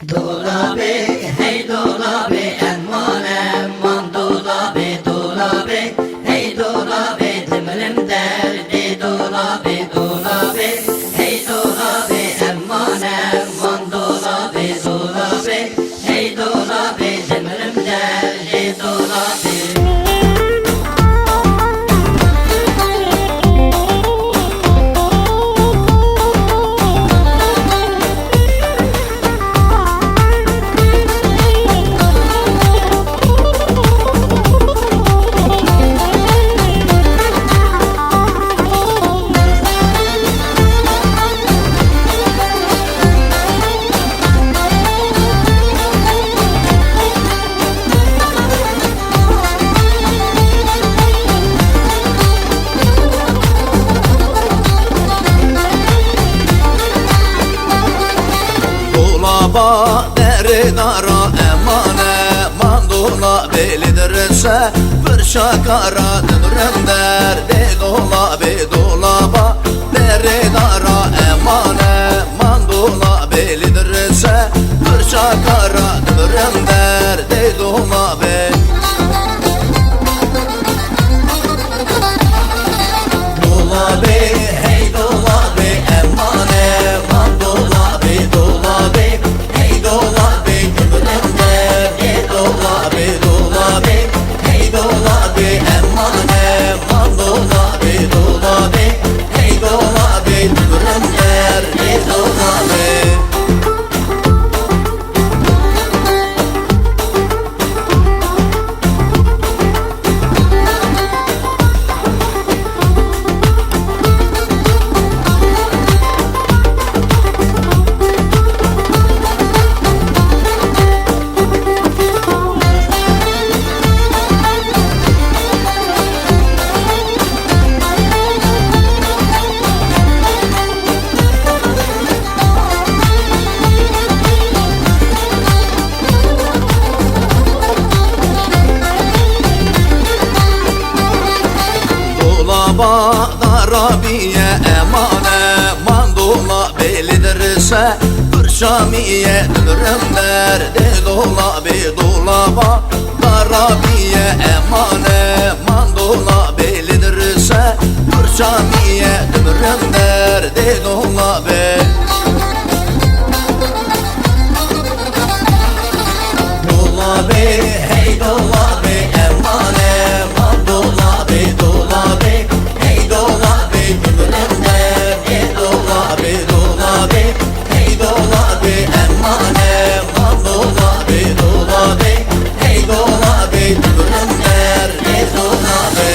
Dolabı, hey dolabı, aman aman dolabı, dolabı, hey dolabı, demirim derdi dolabı, dolabı, hey dolabı, aman aman dolabı, dolabı, hey dolabı, demirim derdi dolabı. Dolaba derin ara eman eman dolabı liderse bir şakara dönürüm derdi dolabı dolaba derin ara eman eman dolabı liderse bir şakara dönürüm derdi dolabı. Dolabı hey dolabı eman eman dolabı dolabı hey dolabı dönürüm derdi dolabı dolabı hey dolabı eman eman dolabı dolabı hey dolabı dönürüm derdi dolabı. Dolaba darabiye eman eman dolabı liderse bir şamiye dönürüm derdi dolabı dolaba darabiye eman eman dolabı liderse bir şamiye dönürüm derdi dolabı. Dolabı hey dolabı eman eman dolabı dolabı hey dolabı dönürüm derdi dolabı dolabı hey dolabı eman eman dolabı dolabı hey dolabı dönürüm derdi dolabı.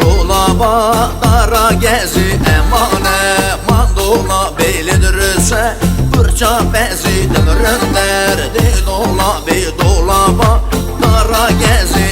Dolaba dara gezi eman eman dolabı liderse fırça bezi dönürüm derdi dolabı dolaba dara gezi